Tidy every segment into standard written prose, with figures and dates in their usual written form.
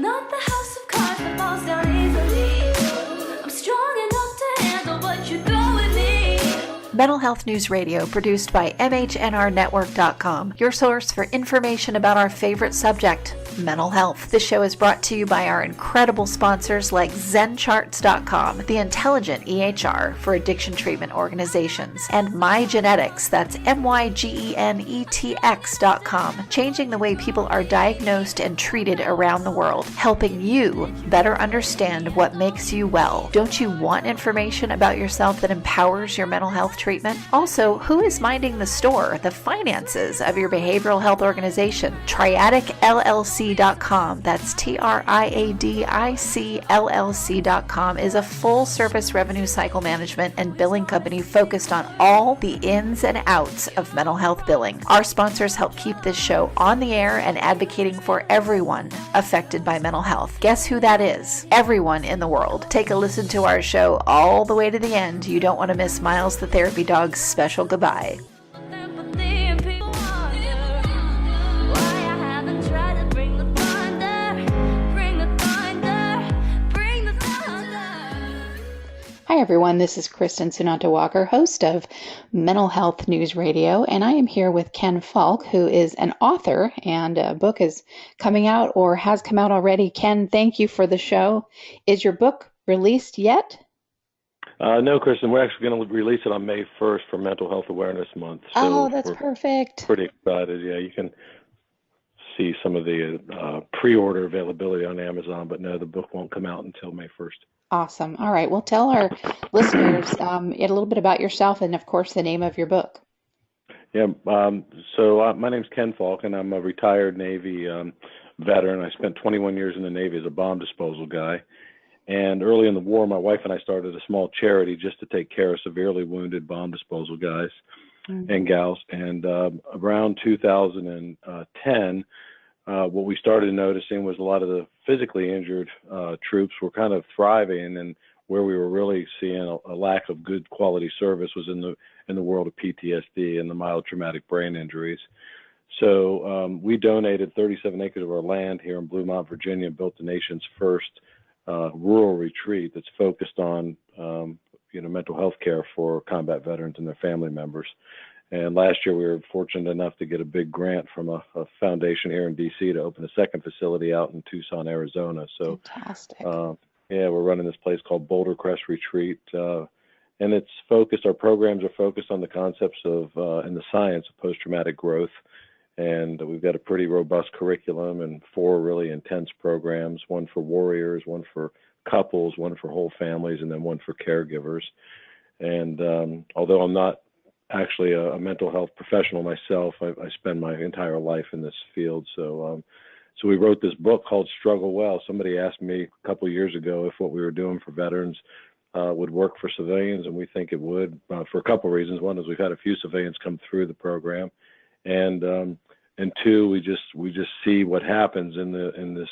not the house of cards that falls down easily. I'm strong enough to handle what you throw at me. Mental Health News Radio, produced by MHNRnetwork.com, your source for information about our favorite subject, mental health. This show is brought to you by our incredible sponsors like ZenCharts.com, the intelligent EHR for addiction treatment organizations, and MyGenetics, that's MyGenetx.com, changing the way people are diagnosed and treated around the world, helping you better understand what makes you well. Don't you want information about yourself that empowers your mental health treatment? Also, who is minding the store, the finances of your behavioral health organization? TriadicLLC.com, that's TriadicLLC.com, is a full-service revenue cycle management and billing company focused on all the ins and outs of mental health billing. Our sponsors help keep this show on the air and advocating for everyone affected by mental health. Guess who that is? Everyone in the world. Take a listen to our show all the way to the end. You don't want to miss Miles the Therapy Dog's special goodbye. Hi everyone, this is Kristen Sunanta Walker, host of Mental Health News Radio, and I am here with Ken Falke, who is an author, and a book is coming out or has come out already. Ken, thank you for the show. Is your book released yet? No, Kristen, we're actually going to release it on May 1st for Mental Health Awareness Month. So that's perfect. Pretty excited. Yeah, you can see some of the pre-order availability on Amazon, but no, the book won't come out until May 1st. Awesome. All right. Well, tell our listeners a little bit about yourself and, of course, the name of your book. Yeah. So my name's Ken Falke, and I'm a retired Navy veteran. I spent 21 years in the Navy as a bomb disposal guy. And early in the war, my wife and I started a small charity just to take care of severely wounded bomb disposal guys and gals. And around 2010, what we started noticing was a lot of the physically injured troops were kind of thriving, and where we were really seeing a lack of good quality service was in the world of PTSD and the mild traumatic brain injuries. So we donated 37 acres of our land here in Bluemont, Virginia, and built the nation's first rural retreat that's focused on mental health care for combat veterans and their family members. And last year we were fortunate enough to get a big grant from a foundation here in DC to open a second facility out in Tucson, Arizona. So fantastic. We're running this place called Boulder Crest Retreat, and it's focused. Our programs are focused on the concepts of and the science of post-traumatic growth. And we've got a pretty robust curriculum and 4 really intense programs, one for warriors, one for couples, one for whole families, and then one for caregivers. And although I'm not actually a mental health professional myself, I spend my entire life in this field. So we wrote this book called Struggle Well. Somebody asked me a couple of years ago if what we were doing for veterans would work for civilians, and we think it would for a couple of reasons. One is we've had a few civilians come through the program, and 2, we just see what happens in this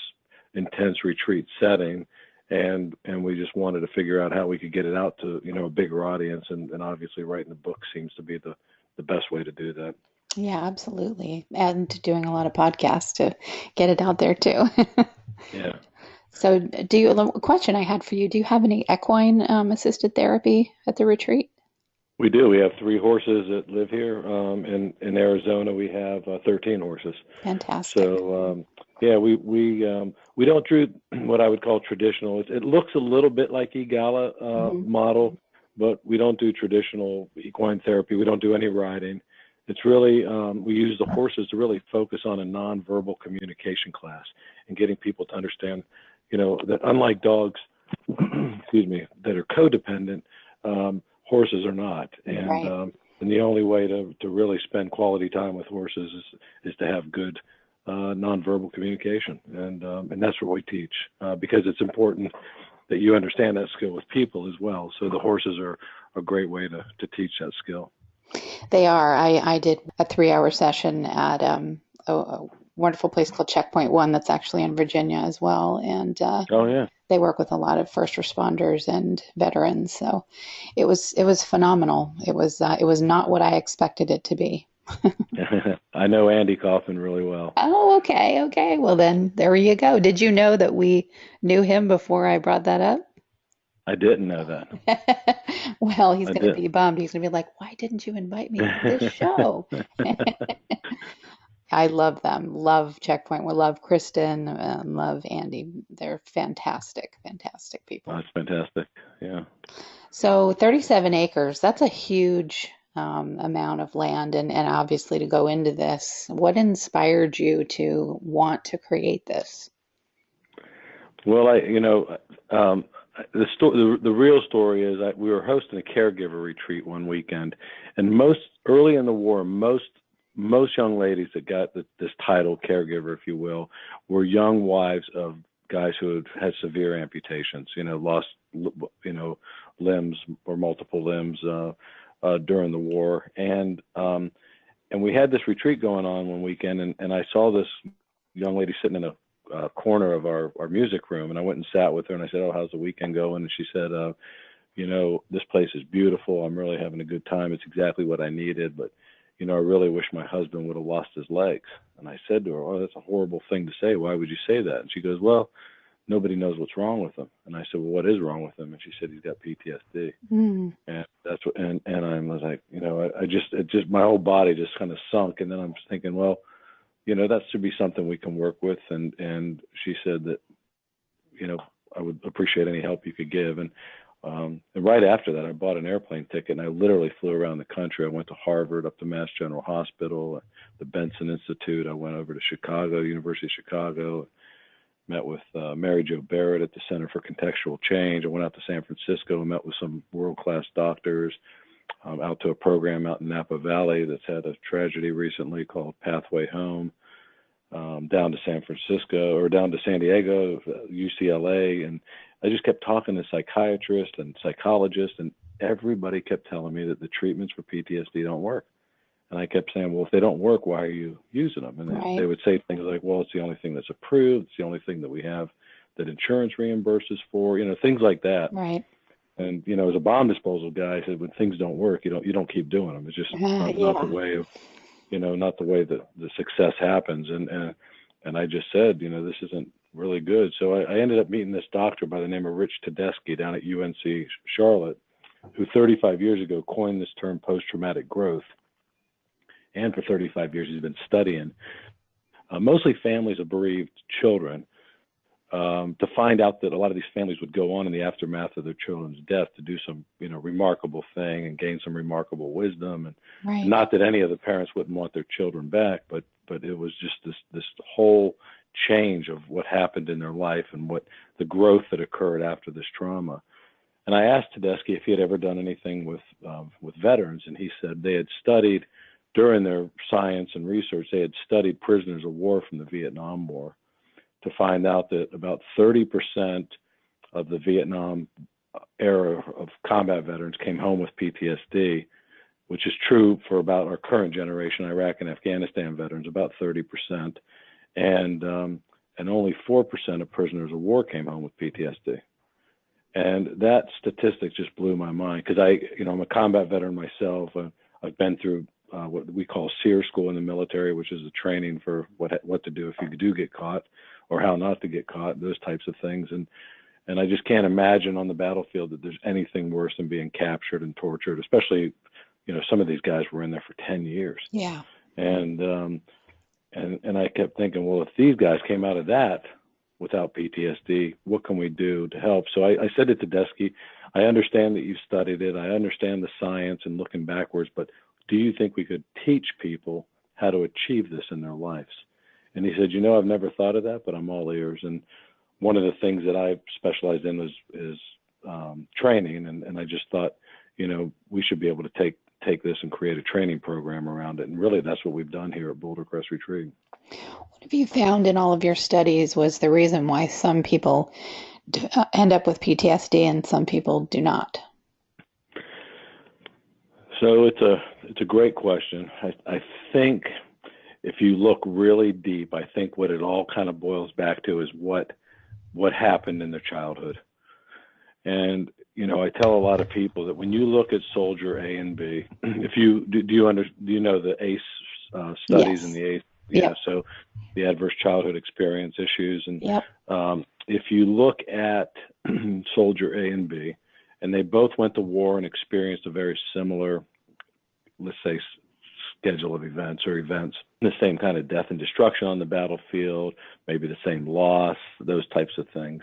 intense retreat setting, and we just wanted to figure out how we could get it out to a bigger audience, and obviously writing the book seems to be the best way to do that. Yeah, absolutely, and doing a lot of podcasts to get it out there too. Yeah. So, a question I had for you: do you have any equine assisted therapy at the retreat? We do. We have 3 horses that live here. In Arizona, we have 13 horses. Fantastic. So, we don't do what I would call traditional. It looks a little bit like EGALA model, but we don't do traditional equine therapy. We don't do any riding. It's really, we use the horses to really focus on a nonverbal communication class and getting people to understand, that unlike dogs, that are codependent, horses are not, and right. And the only way to really spend quality time with horses is to have good nonverbal communication, and that's what we teach because it's important that you understand that skill with people as well. So the horses are a great way to teach that skill. They are. I did a 3-hour session at a wonderful place called Checkpoint One that's actually in Virginia as well, and they work with a lot of first responders and veterans. So it was phenomenal. It was not what I expected it to be. I know Andy Kaufman really well. Oh, okay, okay. Well, then there you go. Did you know that we knew him before I brought that up? I didn't know that. Well, he's I going to did. be bummed. He's going to be like, why didn't you invite me on this show? I love them. Love Checkpoint. We love Kristen. Love Andy. They're fantastic, fantastic people. That's fantastic. Yeah. So 37 acres, that's a huge amount of land. And obviously to go into this, what inspired you to want to create this? Well, the real story is we were hosting a caregiver retreat one weekend, and early in the war, most young ladies that got this title, caregiver, if you will, were young wives of guys who had severe amputations, lost, limbs or multiple limbs during the war. And we had this retreat going on one weekend, and I saw this young lady sitting in a corner of our music room, and I went and sat with her, and I said, "Oh, how's the weekend going?" And she said, "This place is beautiful. I'm really having a good time. It's exactly what I needed, but I really wish my husband would have lost his legs." And I said to her, "Oh, that's a horrible thing to say. Why would you say that?" And she goes, "Well, nobody knows what's wrong with him." And I said, "Well, what is wrong with him?" And she said, "He's got PTSD." Mm. And that's what, and I was like, it just my whole body just kind of sunk. And then I'm just thinking, well, that should be something we can work with. And she said that, I would appreciate any help you could give. And right after that, I bought an airplane ticket, and I literally flew around the country. I went to Harvard, up to Mass General Hospital, the Benson Institute. I went over to Chicago, University of Chicago, met with Mary Jo Barrett at the Center for Contextual Change. I went out to San Francisco and met with some world-class doctors, out to a program out in Napa Valley that's had a tragedy recently called Pathway Home, down to San Francisco, or down to San Diego, UCLA. And I just kept talking to psychiatrists and psychologists, and everybody kept telling me that the treatments for PTSD don't work. And I kept saying, well, if they don't work, why are you using them? And Right. they would say things like, well, it's the only thing that's approved. It's the only thing that we have that insurance reimburses for, things like that. Right. And, as a bomb disposal guy, I said, when things don't work, you don't keep doing them. It's just not the way of, not the way that the success happens. And I just said, this isn't really good. So I ended up meeting this doctor by the name of Rich Tedeschi down at UNC Charlotte, who 35 years ago coined this term post-traumatic growth. And for 35 years, he's been studying mostly families of bereaved children, to find out that a lot of these families would go on in the aftermath of their children's death to do some, remarkable thing and gain some remarkable wisdom. And Right. not that any of the parents wouldn't want their children back, but it was just this whole change of what happened in their life and what the growth that occurred after this trauma. And I asked Tedeschi if he had ever done anything with veterans, and he said they had studied, during their science and research, they had studied prisoners of war from the Vietnam War, to find out that about 30% of the Vietnam era of combat veterans came home with PTSD, which is true for about our current generation, Iraq and Afghanistan veterans, about 30%, and only 4% of prisoners of war came home with PTSD. And that statistic just blew my mind, because I'm a combat veteran myself. I've been through what we call SEER school in the military, which is a training for what to do if you do get caught, or how not to get caught, those types of things. And I just can't imagine on the battlefield that there's anything worse than being captured and tortured, especially, some of these guys were in there for 10 years. Yeah. And I kept thinking, well, if these guys came out of that without PTSD, what can we do to help? So I said to Tedeschi, I understand that you studied it. I understand the science and looking backwards, but do you think we could teach people how to achieve this in their lives? And he said, I've never thought of that, but I'm all ears. And one of the things that I specialized in is training. And I just thought, we should be able to take this and create a training program around it. And really, that's what we've done here at Boulder Crest Retreat. What have you found in all of your studies was the reason why some people end up with PTSD and some people do not? So it's a great question. I think if you look really deep, I think what it all kind of boils back to is what happened in their childhood. And I tell a lot of people that when you look at soldier A and B, if you do you know the ACE studies Yes. in the Yep. so the adverse childhood experience issues. And Yep. if you look at Soldier A and B, and they both went to war and experienced a very similar, let's say, schedule of events, the same kind of death and destruction on the battlefield, maybe the same loss, those types of things.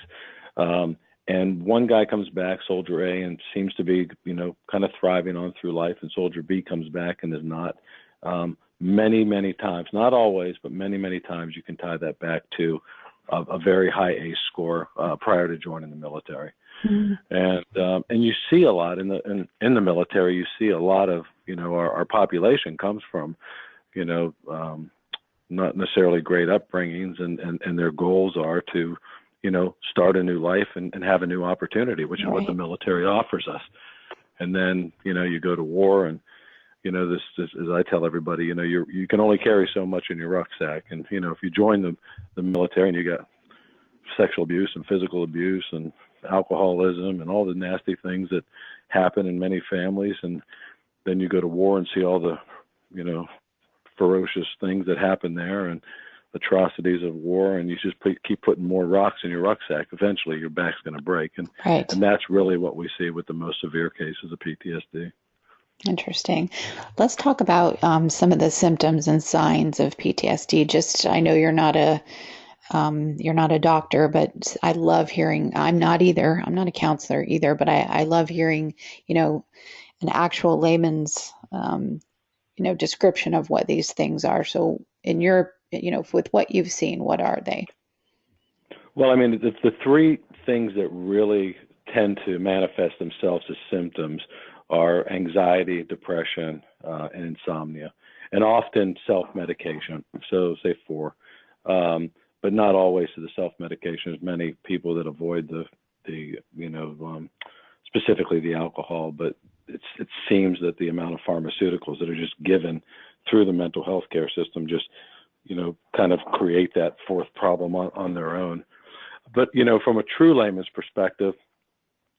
And one guy comes back, Soldier A, and seems to be, kind of thriving on through life, and Soldier B comes back and is not. Many times, not always, but many times, you can tie that back to a very high ACE score prior to joining the military. Mhm. And you see a lot in the military. You see a lot of our population comes from not necessarily great upbringings, and their goals are to start a new life and have a new opportunity, which is what the military offers us. And then you go to war, and this as I tell everybody, you can only carry so much in your rucksack. And if you join the military and you got sexual abuse and physical abuse and alcoholism and all the nasty things that happen in many families, and then you go to war and see all the ferocious things that happen there and atrocities of war, and you just keep putting more rocks in your rucksack, eventually your back's going to break. And that's really what we see with the most severe cases of PTSD. Interesting. Let's talk about some of the symptoms and signs of PTSD. I know you're not a doctor, but I love hearing. I'm not either. I'm not a counselor either, but I love hearing, an actual layman's, description of what these things are. So, in your, with what you've seen, what are they? Well, I mean, the three things that really tend to manifest themselves as symptoms are anxiety, depression, and insomnia, and often self-medication. So say 4, but not always to the self-medication. There's many people that avoid the specifically the alcohol, but it seems that the amount of pharmaceuticals that are just given through the mental health care system just, kind of create that fourth problem on their own. But, from a true layman's perspective,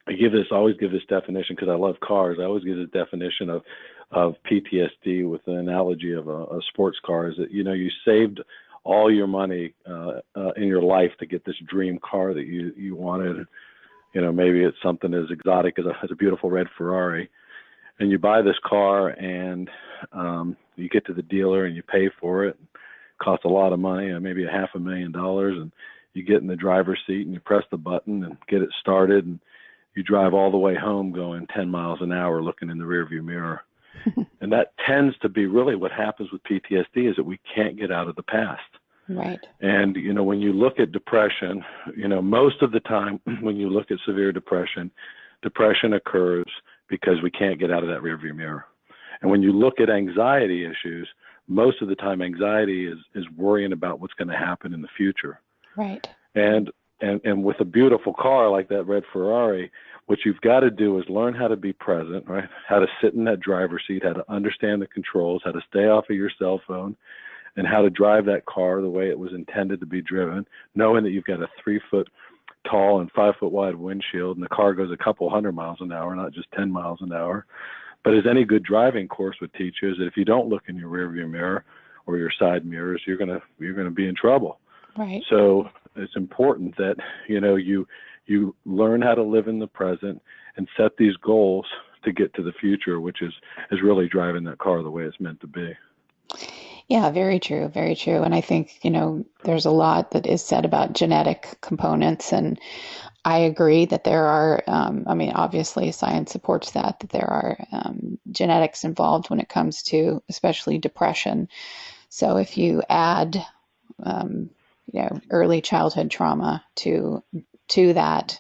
I always give this definition because I love cars. I always give this definition of PTSD with an analogy of a sports car, is that, you saved all your money in your life to get this dream car that you wanted. Maybe it's something as exotic as a beautiful red Ferrari, and you buy this car, and you get to the dealer and you pay for it. It costs a lot of money, maybe $500,000, and you get in the driver's seat and you press the button and get it started, and you drive all the way home going 10 miles an hour looking in the rearview mirror. And that tends to be really what happens with PTSD, is that we can't get out of the past. Right. And, when you look at depression, most of the time when you look at severe depression occurs because we can't get out of that rearview mirror. And when you look at anxiety issues, most of the time anxiety is worrying about what's going to happen in the future. Right. And with a beautiful car like that red Ferrari, what you've got to do is learn how to be present, right? How to sit in that driver's seat, how to understand the controls, how to stay off of your cell phone, and how to drive that car the way it was intended to be driven, knowing that you've got a 3-foot tall and 5-foot wide windshield, and the car goes a couple 100 miles an hour, not just 10 miles an hour. But as any good driving course would teach you, is that if you don't look in your rearview mirror or your side mirrors, you're gonna be in trouble. Right. So it's important that you learn how to live in the present and set these goals to get to the future, which is really driving that car the way it's meant to be. Yeah, very true, very true. And I think, there's a lot that is said about genetic components, and I agree that there are, obviously science supports that there are genetics involved when it comes to especially depression. So if you add, early childhood trauma to that,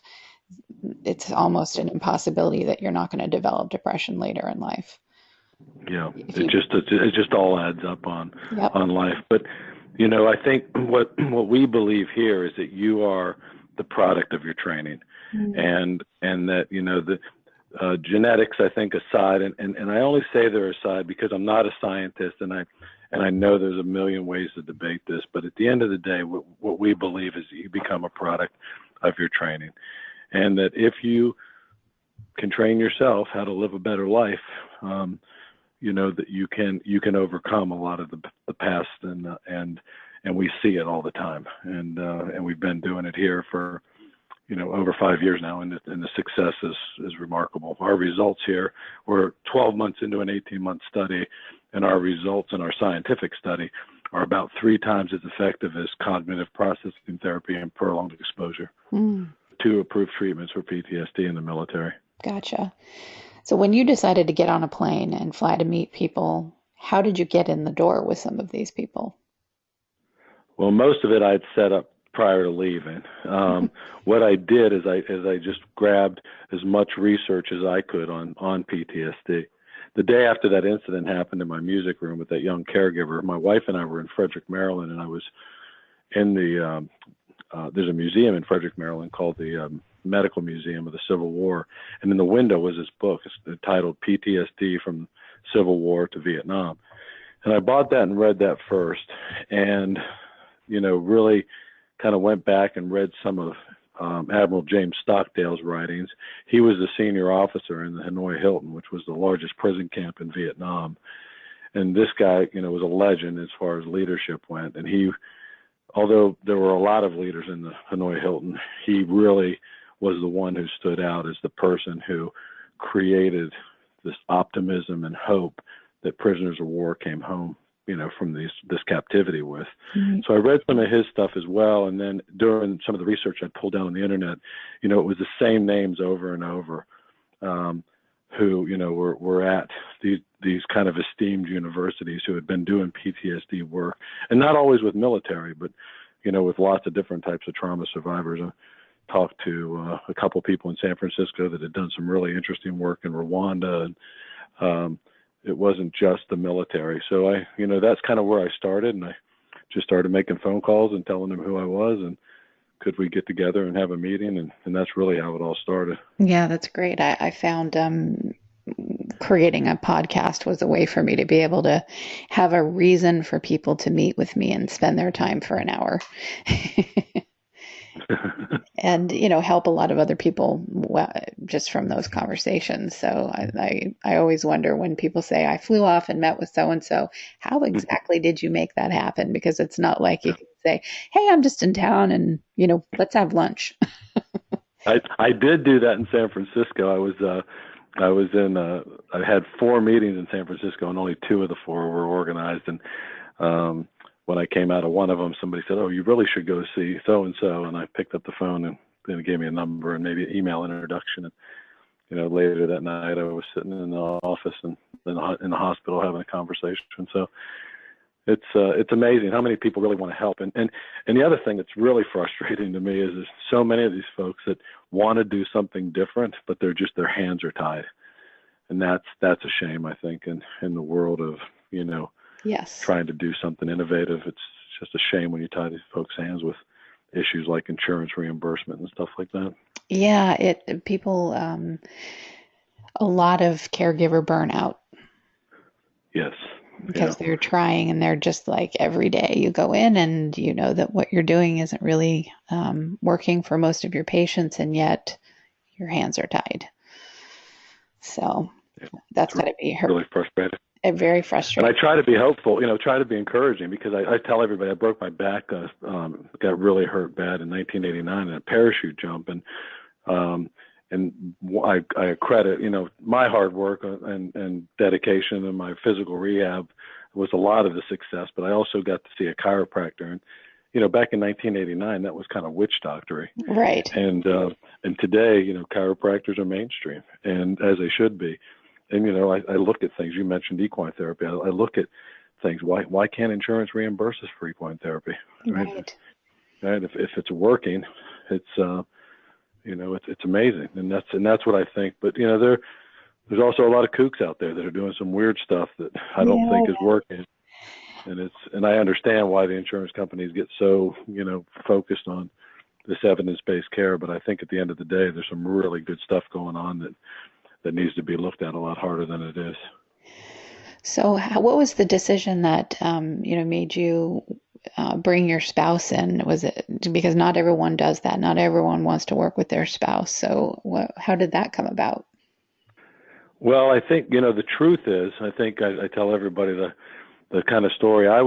it's almost an impossibility that you're not going to develop depression later in life. Yeah, it just all adds up on life. But I think what we believe here is that you are the product of your training, and that the genetics, I think, aside, and I only say they're aside because I'm not a scientist, and I know there's a million ways to debate this, but at the end of the day, what we believe is that you become a product of your training, and that if you can train yourself how to live a better life, that you can overcome a lot of the past, and we see it all the time, and we've been doing it here for over 5 years now, and the success is remarkable. Our results here, we're 12 months into an 18-month study, and our results in our scientific study are about 3 times as effective as cognitive processing therapy and prolonged exposure. 2 approved treatments for PTSD in the military. Gotcha. So when you decided to get on a plane and fly to meet people, how did you get in the door with some of these people? Well, most of it I'd set up prior to leaving. What I did is I just grabbed as much research as I could on PTSD. The day after that incident happened in my music room with that young caregiver, my wife and I were in Frederick, Maryland, and I was in the there's a museum in Frederick, Maryland called the Medical Museum of the Civil War, and in the window was this book. It's titled PTSD from Civil War to Vietnam, and I bought that and read that first, and really kind of went back and read some of Admiral James Stockdale's writings. He was the senior officer in the Hanoi Hilton, which was the largest prison camp in Vietnam. And this guy, was a legend as far as leadership went. And he, although there were a lot of leaders in the Hanoi Hilton, he really was the one who stood out as the person who created this optimism and hope that prisoners of war came home from this captivity with. Mm-hmm. So I read some of his stuff as well. And then during some of the research I pulled down on the internet, it was the same names over and over, who, were at these kind of esteemed universities who had been doing PTSD work, and not always with military, but, with lots of different types of trauma survivors. I talked to a couple people in San Francisco that had done some really interesting work in Rwanda, and, it wasn't just the military. So that's kind of where I started, and I just started making phone calls and telling them who I was and could we get together and have a meeting, and that's really how it all started. Yeah, that's great. I found creating a podcast was a way for me to be able to have a reason for people to meet with me and spend their time for an hour. And, help a lot of other people just from those conversations. So I always wonder when people say, I flew off and met with so-and-so, how exactly did you make that happen? Because it's not like you can say, hey, I'm just in town and, let's have lunch. I did do that in San Francisco. I had 4 meetings in San Francisco, and only 2 of the 4 were organized. And, when I came out of one of them, somebody said, oh, you really should go see so-and-so. And I picked up the phone, and then it gave me a number and maybe an email introduction. And, later that night I was sitting in the office and in the hospital having a conversation. So it's amazing how many people really want to help. And the other thing that's really frustrating to me is there's so many of these folks that want to do something different, but their hands are tied. And that's a shame, I think, in the world of, yes, trying to do something innovative. It's just a shame when you tie these folks' hands with issues like insurance reimbursement and stuff like that. Yeah, people, a lot of caregiver burnout. Yes. Because they're trying, and they're just like every day you go in and you know that what you're doing isn't really working for most of your patients, and yet your hands are tied. So that's got to be really frustrating. Very frustrating. And I try to be hopeful, try to be encouraging, because I tell everybody I broke my back, got really hurt bad in 1989 in a parachute jump. And I credit, my hard work and dedication and my physical rehab was a lot of the success, but I also got to see a chiropractor. And, back in 1989, that was kind of witch doctory. Right. And today, chiropractors are mainstream, and as they should be. And, I look at things. You mentioned equine therapy. I look at things. Why can't insurance reimburse us for equine therapy? Right. If it's working, it's it's amazing, and that's what I think. But there's also a lot of kooks out there that are doing some weird stuff that I don't think is working. And I understand why the insurance companies get so focused on this evidence-based care. But I think at the end of the day, there's some really good stuff going on that needs to be looked at a lot harder than it is. So what was the decision that, made you bring your spouse in? Was it because not everyone does that? Not everyone wants to work with their spouse. So how did that come about? Well, I think, the truth is, I think I tell everybody the kind of story. I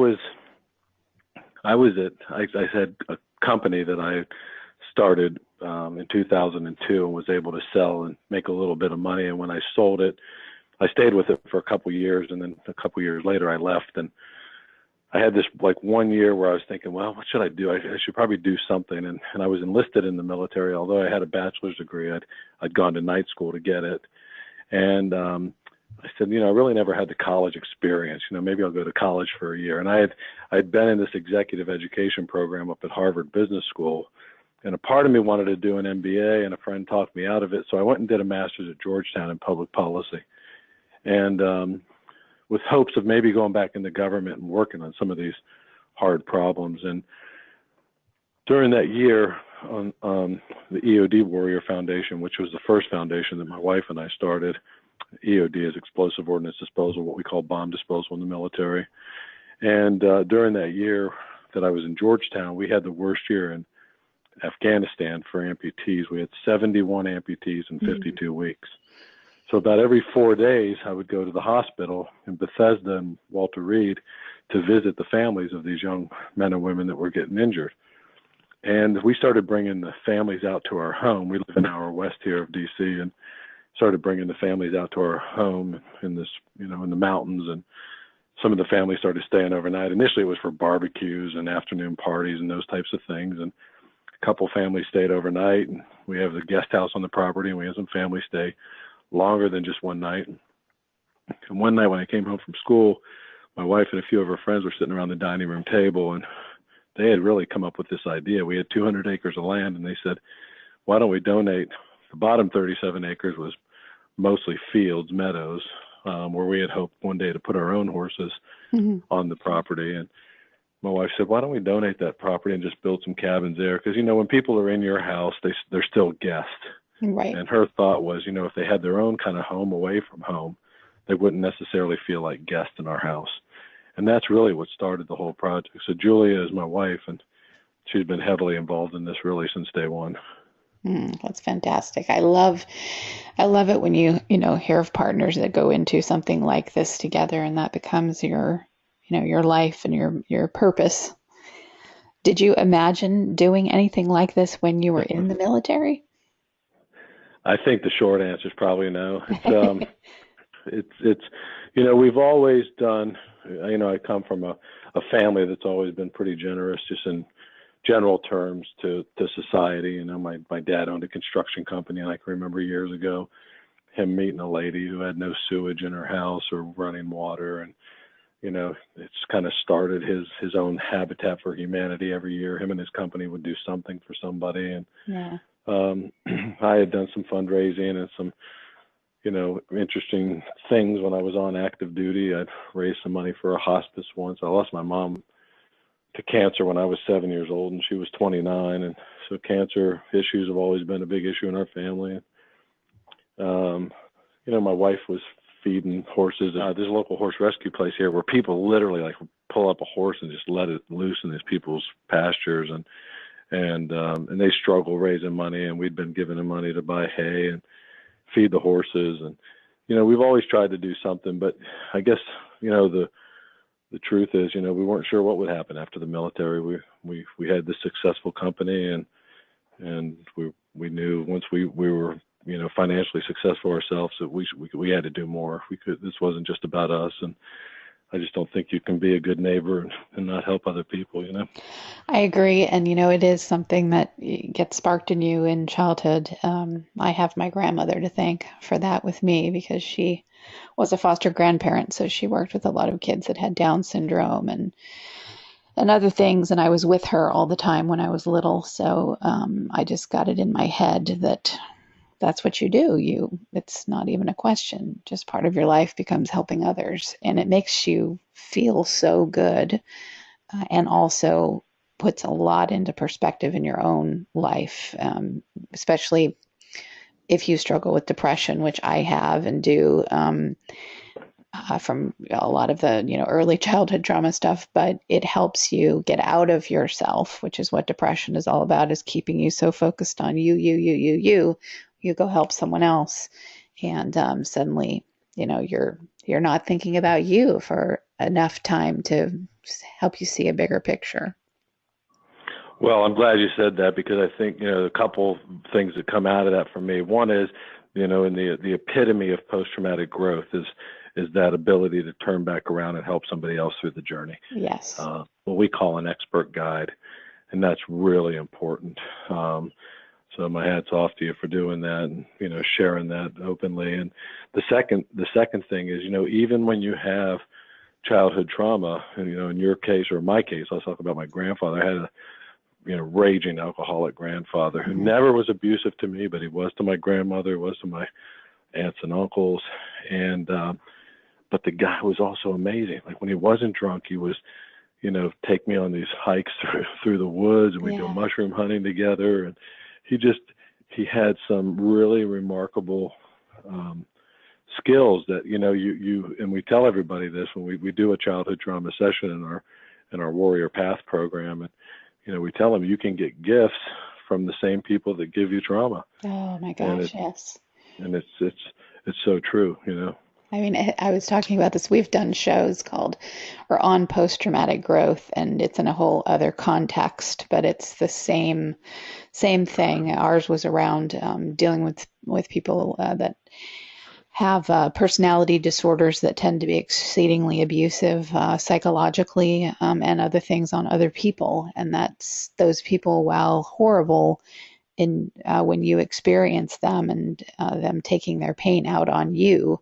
had a company that I started in 2002 and was able to sell and make a little bit of money. And when I sold it, I stayed with it for a couple of years. And then a couple of years later, I left. And I had this 1 year where I was thinking, well, what should I do? I should probably do something. And I was enlisted in the military. Although I had a bachelor's degree, I'd gone to night school to get it. And I said, I really never had the college experience. Maybe I'll go to college for a year. And I'd been in this executive education program up at Harvard Business School. And a part of me wanted to do an MBA, and a friend talked me out of it. So I went and did a master's at Georgetown in public policy. And with hopes of maybe going back into government and working on some of these hard problems. And during that year on the EOD Warrior Foundation, which was the first foundation that my wife and I started, EOD is Explosive Ordnance Disposal, what we call bomb disposal in the military. And during that year that I was in Georgetown, we had the worst year in Afghanistan for amputees. We had 71 amputees in 52 weeks. So about every 4 days, I would go to the hospital in Bethesda and Walter Reed to visit the families of these young men and women that were getting injured. And we started bringing the families out to our home. We live an hour west here of D.C. and started bringing the families out to our home in this, in the mountains. And some of the families started staying overnight. Initially, it was for barbecues and afternoon parties and those types of things. And a couple families stayed overnight. And we have the guest house on the property, and we had some families stay longer than just one night. And one night when I came home from school, my wife and a few of her friends were sitting around the dining room table, and they had really come up with this idea. We had 200 acres of land, and they said, why don't we donate? The bottom 37 acres was mostly fields, meadows, where we had hoped one day to put our own horses on the property. And my wife said, why don't we donate that property and just build some cabins there? Because, when people are in your house, they're still guests. Right. And her thought was, if they had their own kind of home away from home, they wouldn't necessarily feel like guests in our house. And that's really what started the whole project. So Julia is my wife, and she's been heavily involved in this really since day one. That's fantastic. I love it when you hear of partners that go into something like this together, and that becomes your life and your purpose. Did you imagine doing anything like this when you were in the military? I think the short answer is probably no. It's we've always done, I come from a family that's always been pretty generous, just in general terms to society. My dad owned a construction company, and I can remember years ago him meeting a lady who had no sewage in her house or running water. And, it's kind of started his own Habitat for Humanity every year. Him and his company would do something for somebody. And yeah. I had done some fundraising and some, interesting things when I was on active duty. I'd raised some money for a hospice once. I lost my mom to cancer when I was 7 years old, and she was 29. And so cancer issues have always been a big issue in our family. My wife was feeding horses. There's a local horse rescue place here where people literally pull up a horse and just let it loose in these people's pastures. And they struggle raising money, and we'd been giving them money to buy hay and feed the horses. And, we've always tried to do something, but I guess, the truth is, we weren't sure what would happen after the military. We had this successful company, and we knew once we were, financially successful ourselves, that we had to do more. This wasn't just about us. And I just don't think you can be a good neighbor and not help other people, I agree. And, it is something that gets sparked in you in childhood. I have my grandmother to thank for that with me, because she was a foster grandparent. So she worked with a lot of kids that had Down syndrome and other things. And I was with her all the time when I was little. So I just got it in my head that that's what you do. It's not even a question. Just part of your life becomes helping others. And it makes you feel so good, and also puts a lot into perspective in your own life, especially if you struggle with depression, which I have and do, from a lot of the, early childhood trauma stuff. But it helps you get out of yourself, which is what depression is all about, is keeping you so focused on you go help someone else. and suddenly, you're not thinking about you for enough time to help you see a bigger picture. Well, I'm glad you said that, because I think, a couple things that come out of that for me. One is, in the epitome of post-traumatic growth is that ability to turn back around and help somebody else through the journey. Yes. What we call an expert guide, and that's really important. So my hat's off to you for doing that and, sharing that openly. And the second thing is, even when you have childhood trauma, and, in your case or my case, I'll talk about my grandfather. I had a raging alcoholic grandfather who never was abusive to me, but he was to my grandmother, was to my aunts and uncles. And, but the guy was also amazing. Like when he wasn't drunk, he was, take me on these hikes through the woods, and we'd go mushroom hunting together. And he had some really remarkable, skills that, and we tell everybody this when we do a childhood trauma session in our Warrior Path program. And, we tell them you can get gifts from the same people that give you trauma. Oh my gosh, yes. And it's so true, I mean, I was talking about this. We've done shows on post-traumatic growth, and it's in a whole other context, but it's the same thing. Ours was around dealing with people that have personality disorders that tend to be exceedingly abusive psychologically, and other things on other people. And that's those people, while horrible when you experience them and them taking their pain out on you,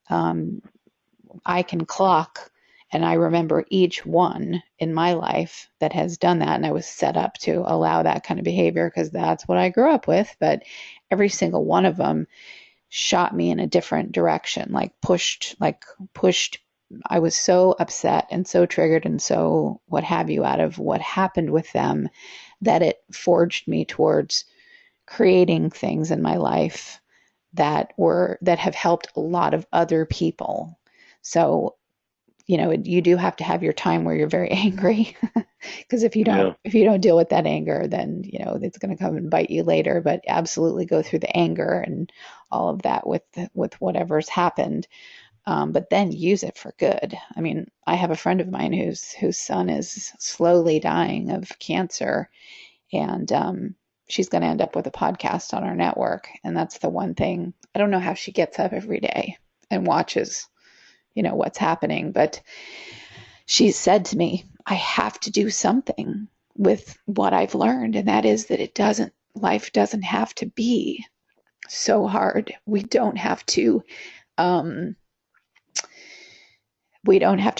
I can clock, and I remember each one in my life that has done that. And I was set up to allow that kind of behavior because that's what I grew up with. But every single one of them shot me in a different direction, pushed. I was so upset and so triggered and so what have you out of what happened with them that it forged me towards creating things in my life that have helped a lot of other people. So, you do have to have your time where you're very angry, because if you don't deal with that anger, then, it's going to come and bite you later. But absolutely go through the anger and all of that with whatever's happened. But then use it for good. I mean, I have a friend of mine whose son is slowly dying of cancer, and she's going to end up with a podcast on our network. And that's the one thing. I don't know how she gets up every day and watches, what's happening. But she said to me, I have to do something with what I've learned. And that is that life doesn't have to be so hard. We don't have to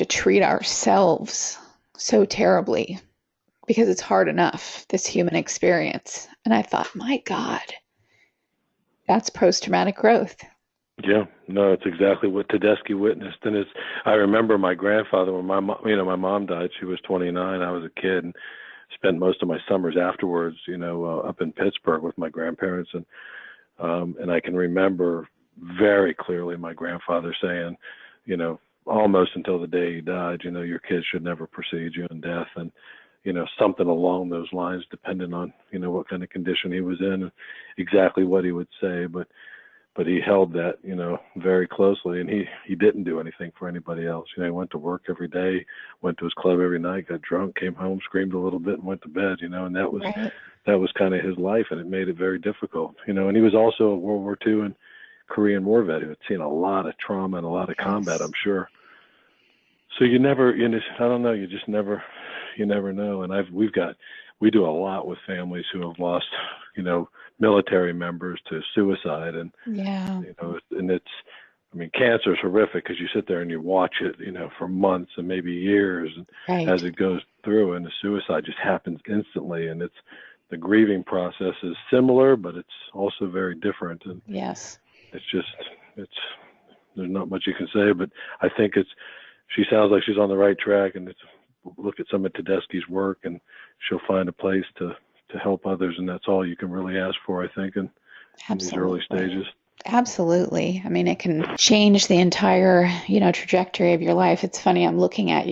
treat ourselves so terribly, because it's hard enough, this human experience. And I thought, my God, that's post-traumatic growth. Yeah, no, it's exactly what Ptsd witnessed. And I remember my grandfather, when my mom died, she was 29, I was a kid, and spent most of my summers afterwards, up in Pittsburgh with my grandparents. And I can remember very clearly my grandfather saying, almost until the day he died, your kids should never precede you in death. And, something along those lines, depending on, what kind of condition he was in, and exactly what he would say. But he held that, very closely, and he didn't do anything for anybody else. He went to work every day, went to his club every night, got drunk, came home, screamed a little bit, and went to bed, and that was, Right. That was kind of his life, and it made it very difficult, and he was also a World War II and Korean War vet who had seen a lot of trauma and a lot of combat, I'm sure. So you just never know. And we do a lot with families who have lost, military members to suicide. And, and cancer is horrific because you sit there and you watch it, for months and maybe years, and as it goes through, and the suicide just happens instantly. And the grieving process is similar, but it's also very different. And Yes. there's not much you can say, but I think she sounds like she's on the right track, and look at some of Tedeschi's work, and she'll find a place to help others. And that's all you can really ask for, I think, in these early stages. Absolutely. I mean, it can change the entire, trajectory of your life. It's funny. I'm looking at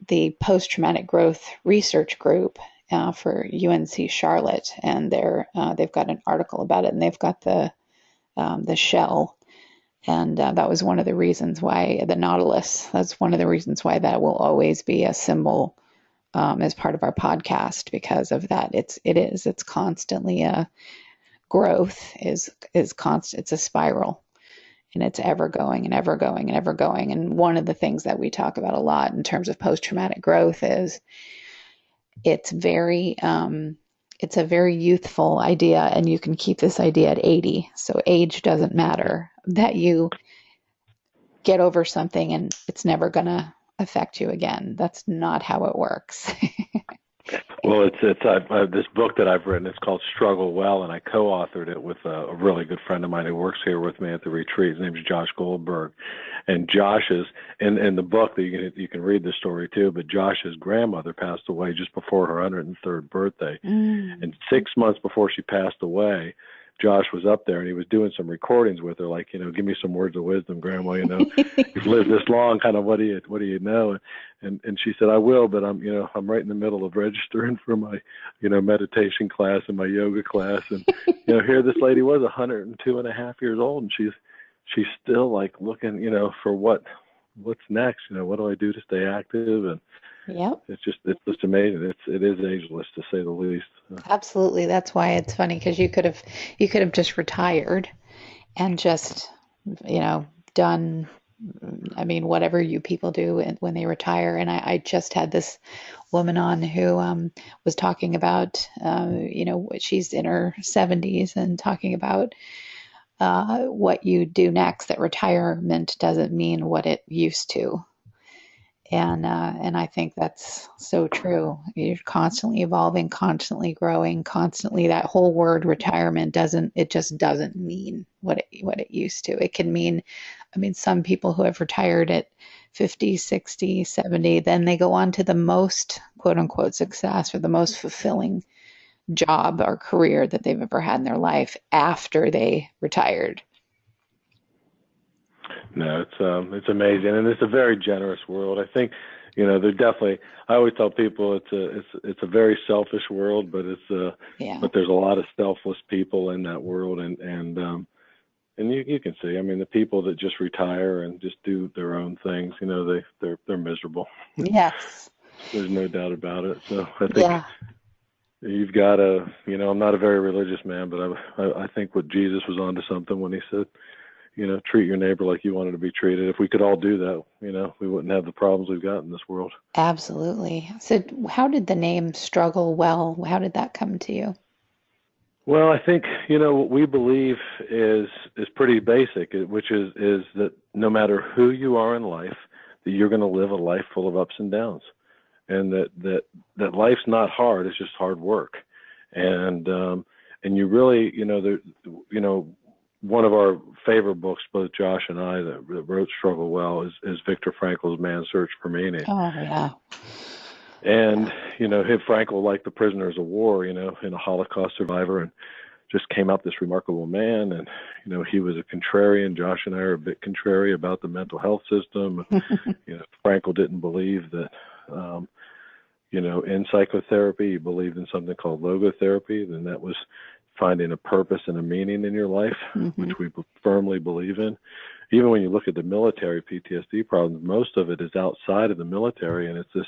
the post-traumatic growth research group for UNC Charlotte, and they've got an article about it, and they've got the shell. And that was one of the reasons why the Nautilus, that's one of the reasons why that will always be a symbol as part of our podcast, because of that. It's constantly a growth is constant. It's a spiral, and it's ever going and ever going and ever going. And one of the things that we talk about a lot in terms of post-traumatic growth is it's a very youthful idea, and you can keep this idea at 80. So age doesn't matter, that you get over something and it's never going to affect you again. That's not how it works. Well, it's this book that I've written. It's called Struggle Well, and I co-authored it with a really good friend of mine who works here with me at the retreat. His name is Josh Goldberg, and Josh's in the book that you can read the story too. But Josh's grandmother passed away just before her 103rd birthday, and 6 months before she passed away, Josh was up there and he was doing some recordings with her, like, give me some words of wisdom, Grandma. You've lived this long. Kind of what do you know? And she said, I will, but I'm right in the middle of registering for my meditation class and my yoga class, and here this lady was 102 and a half years old, and she's still like looking for what's next. What do I do to stay active? And Yep. It's just amazing. It is ageless, to say the least. Absolutely. That's why it's funny, because you could have just retired and just, done, whatever you people do when they retire. And I just had this woman on who was talking about, she's in her 70s and talking about what you do next, that retirement doesn't mean what it used to. And I think that's so true. You're constantly evolving, constantly growing, constantly. That whole word retirement just doesn't mean what it used to. It can mean, some people who have retired at 50, 60, 70, then they go on to the most quote unquote success or the most fulfilling job or career that they've ever had in their life after they retired. No, it's amazing, and it's a very generous world. I think, they're definitely. I always tell people it's a very selfish world, but but there's a lot of selfless people in that world, and you can see. The people that just retire and just do their own things, they're miserable. Yes, there's no doubt about it. So I think you've got to. I'm not a very religious man, but I think what Jesus was onto something when he said, treat your neighbor like you wanted to be treated. If we could all do that, we wouldn't have the problems we've got in this world. Absolutely. So how did the name Struggle Well, how did that come to you? Well, I think, what we believe is pretty basic, which is that no matter who you are in life, that you're going to live a life full of ups and downs, and that life's not hard. It's just hard work. And you really, one of our favorite books, both Josh and I, that wrote Struggle Well, is Viktor Frankl's Man's Search for Meaning. Oh, yeah. And, Frankl, like the prisoners of war, in a Holocaust survivor, and just came out this remarkable man. And, he was a contrarian. Josh and I are a bit contrary about the mental health system. Frankl didn't believe that, in psychotherapy, he believed in something called logotherapy, and that was finding a purpose and a meaning in your life, which we firmly believe in. Even when you look at the military PTSD problems, most of it is outside of the military, and it's this,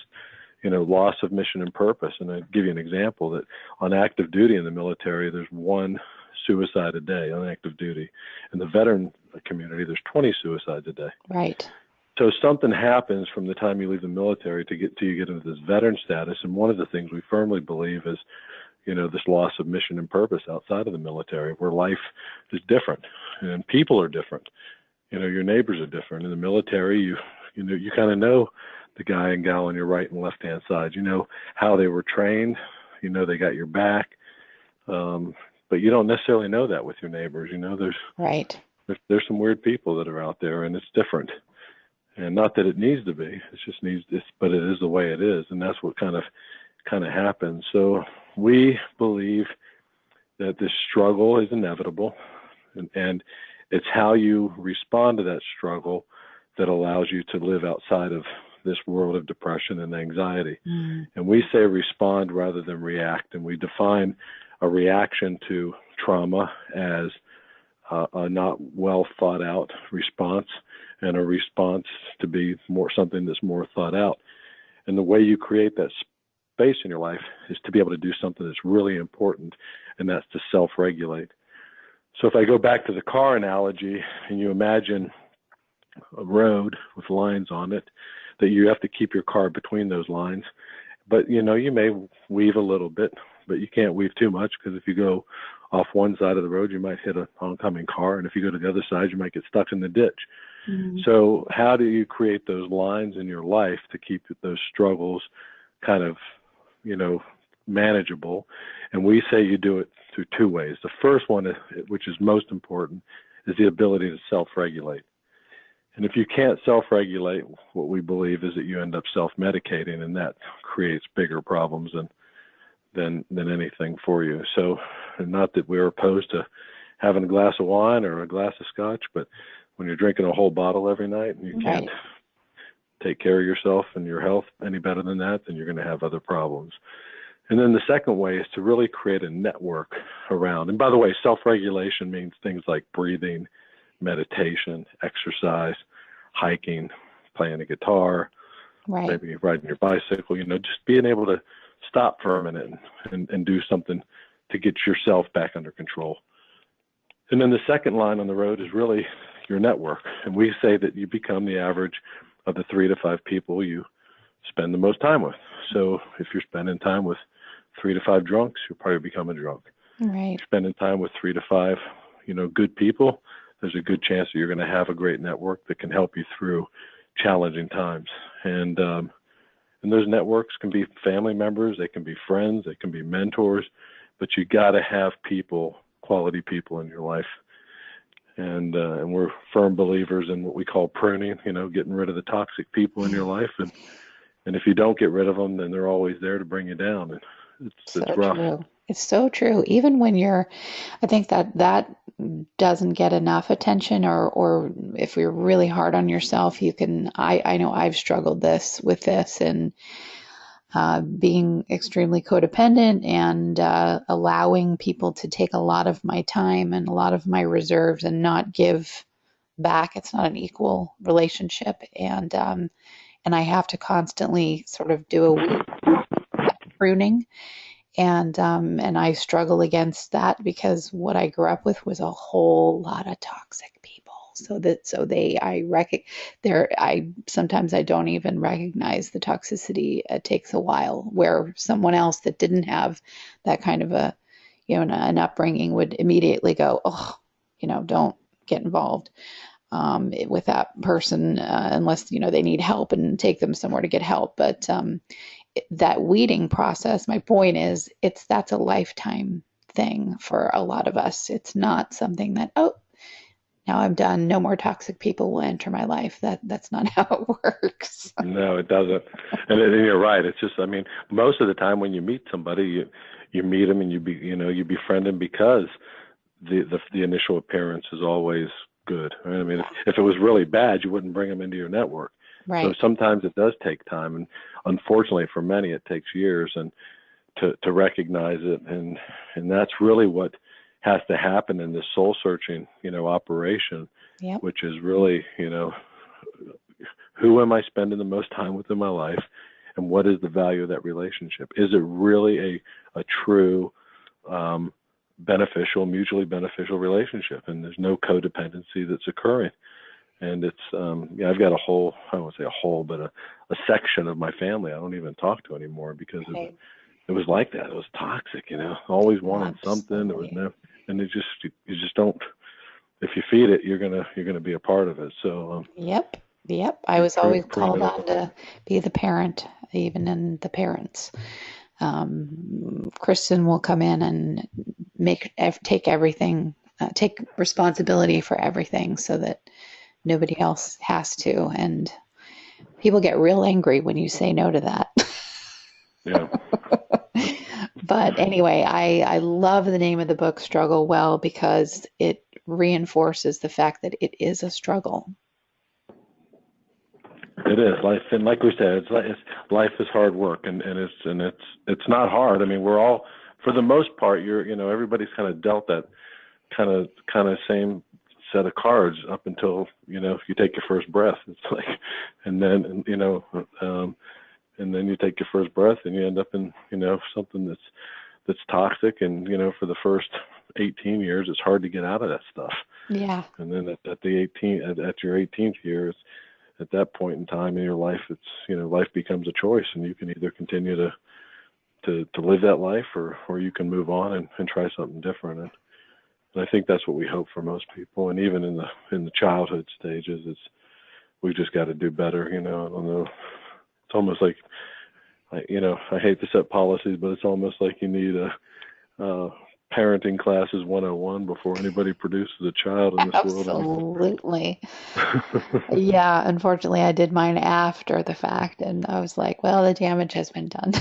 loss of mission and purpose. And I'll give you an example that on active duty in the military, there's one suicide a day on active duty. In the veteran community, there's 20 suicides a day. Right. So something happens from the time you leave the military to you get into this veteran status. And one of the things we firmly believe is, this loss of mission and purpose outside of the military, where life is different and people are different. Your neighbors are different. In the military, you kind of know the guy and gal on your right and left hand side. You know how they were trained. They got your back. But you don't necessarily know that with your neighbors. There's some weird people that are out there, and it's different. And not that it needs to be. It just needs this, but it is the way it is, and that's what kind of happens. So we believe that this struggle is inevitable, and it's how you respond to that struggle that allows you to live outside of this world of depression and anxiety. And we say respond rather than react, and we define a reaction to trauma as a not well thought out response, and a response to be something that's more thought out. And the way you create that space in your life is to be able to do something that's really important, and that's to self-regulate. So if I go back to the car analogy, and you imagine a road with lines on it, that you have to keep your car between those lines. But, you may weave a little bit, but you can't weave too much, because if you go off one side of the road, you might hit an oncoming car. And if you go to the other side, you might get stuck in the ditch. Mm-hmm. So how do you create those lines in your life to keep those struggles kind of, manageable? And we say you do it through two ways. The first one, which is most important, is the ability to self-regulate. And if you can't self-regulate, what we believe is that you end up self-medicating, and that creates bigger problems than anything for you. So, not that we're opposed to having a glass of wine or a glass of scotch, but when you're drinking a whole bottle every night and you can't take care of yourself and your health any better than that, then you're going to have other problems. And then the second way is to really create a network around. And by the way, self-regulation means things like breathing, meditation, exercise, hiking, playing a guitar, maybe riding your bicycle, just being able to stop for a minute and do something to get yourself back under control. And then the second line on the road is really your network. And we say that you become the average of the 3 to 5 people you spend the most time with. So if you're spending time with 3 to 5 drunks, you'll probably become a drunk. Right. If you're spending time with 3 to 5, good people, there's a good chance that you're going to have a great network that can help you through challenging times. And those networks can be family members, they can be friends, they can be mentors, but you got to have people, quality people in your life. And we're firm believers in what we call pruning, getting rid of the toxic people in your life. And if you don't get rid of them, then they're always there to bring you down. And it's rough. True. It's so true. Even when I think that doesn't get enough attention, or if you're really hard on yourself, I know I've struggled with this and being extremely codependent and allowing people to take a lot of my time and a lot of my reserves and not give back. It's not an equal relationship. And I have to constantly sort of do a pruning. And I struggle against that because what I grew up with was a whole lot of toxic people. Sometimes I don't even recognize the toxicity. It takes a while, where someone else that didn't have that kind of an upbringing would immediately go, don't get involved with that person unless, they need help, and take them somewhere to get help. But that weeding process, my point is, that's a lifetime thing for a lot of us. It's not something that, now I'm done, no more toxic people will enter my life. That's not how it works. No, it doesn't. And you're right. It's just, most of the time when you meet somebody, you meet them and you befriend them because the initial appearance is always good. Right? If it was really bad, you wouldn't bring them into your network. Right. So sometimes it does take time, and unfortunately for many, it takes years, and to recognize it, and that's really what has to happen in this soul searching, operation, which is really, who am I spending the most time with in my life, and what is the value of that relationship? Is it really a true, mutually beneficial relationship, and there's no codependency that's occurring? And it's, I've got I don't want to say a whole, but a section of my family I don't even talk to anymore because it was like that. It was toxic, always wanting something. There was and you just don't, if you feed it, you're going to be a part of it. So, Yep. I was always called on to be the parent, even in the parents. Kristen will come in and take everything, take responsibility for everything so that nobody else has to. And people get real angry when you say no to that. Yeah. But anyway, I love the name of the book, Struggle Well, because it reinforces the fact that it is a struggle. It is life, and like we said, life is hard work, and it's not hard. We're all, for the most part, everybody's kind of dealt that kind of same set of cards up until, you take your first breath. It's like, and then, and then you take your first breath and you end up in, something that's toxic. And, for the first 18 years, it's hard to get out of that stuff. Yeah. And then at your 18th year, at that point in time in your life, it's, life becomes a choice, and you can either continue to live that life, or you can move on and try something different. And I think that's what we hope for most people. And even in the childhood stages, we've just got to do better. I don't know. It's almost like, I hate to set policies, but it's almost like you need a parenting classes 101 before anybody produces a child in this world. Absolutely. Yeah, unfortunately, I did mine after the fact, and I was like, well, the damage has been done.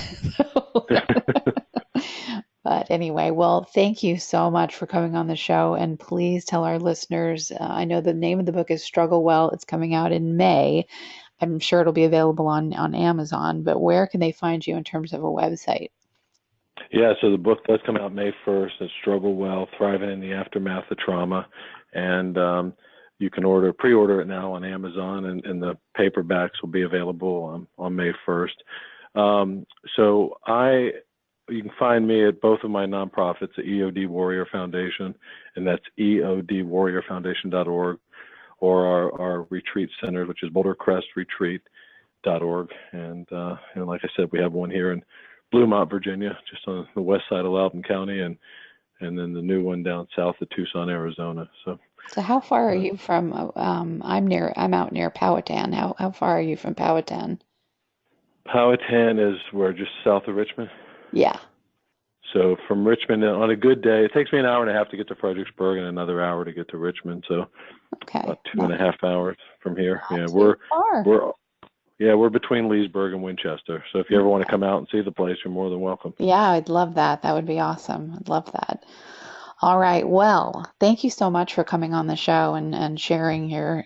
But anyway, well, thank you so much for coming on the show, and please tell our listeners, I know the name of the book is Struggle Well. It's coming out in May. I'm sure it'll be available on Amazon, but where can they find you in terms of a website? Yeah, so the book does come out May 1st. It's Struggle Well, Thriving in the Aftermath of Trauma. And you can pre-order it now on Amazon, and the paperbacks will be available on May 1st. You can find me at both of my nonprofits, the EOD Warrior Foundation, and that's EODWarriorFoundation.org, or our retreat center, which is Boulder Crest Retreat.org. And like I said, we have one here in Bluemont, Virginia, just on the west side of Loudoun County, and then the new one down south of Tucson, Arizona. So how far are you from? I'm out near Powhatan. How far are you from Powhatan? Powhatan is just south of Richmond. Yeah. So from Richmond, on a good day, it takes me an hour and a half to get to Fredericksburg and another hour to get to Richmond. So about 2.5 hours from here. Not Yeah, far. we're between Leesburg and Winchester. So if you ever want to come out and see the place, you're more than welcome. Yeah, I'd love that. That would be awesome. I'd love that. All right. Well, thank you so much for coming on the show and sharing your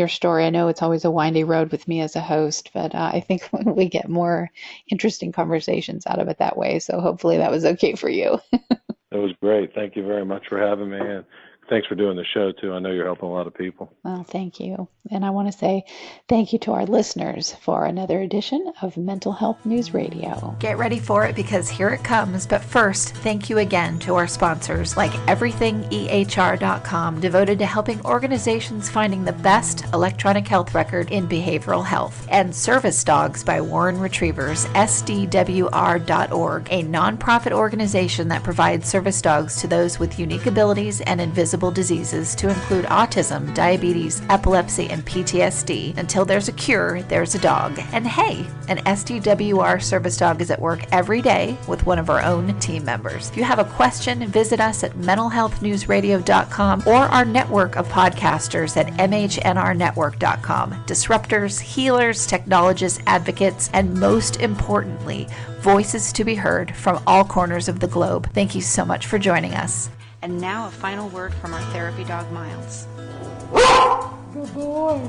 story. I know it's always a windy road with me as a host, but I think we get more interesting conversations out of it that way. So hopefully that was okay for you. It was great. Thank you very much for having me. And thanks for doing the show, too. I know you're helping a lot of people. Well, thank you. And I want to say thank you to our listeners for another edition of Mental Health News Radio. Get ready for it, because here it comes. But first, thank you again to our sponsors like EverythingEHR.com, devoted to helping organizations finding the best electronic health record in behavioral health, and Service Dogs by Warren Retrievers, SDWR.org, a nonprofit organization that provides service dogs to those with unique abilities and invisible diseases, to include autism, diabetes, epilepsy, and PTSD. Until there's a cure, there's a dog. And hey, an SDWR service dog is at work every day with one of our own team members. If you have a question, visit us at mentalhealthnewsradio.com or our network of podcasters at mhnrnetwork.com. Disruptors, healers, technologists, advocates, and most importantly, voices to be heard from all corners of the globe. Thank you so much for joining us. And now a final word from our therapy dog, Miles. Good boy.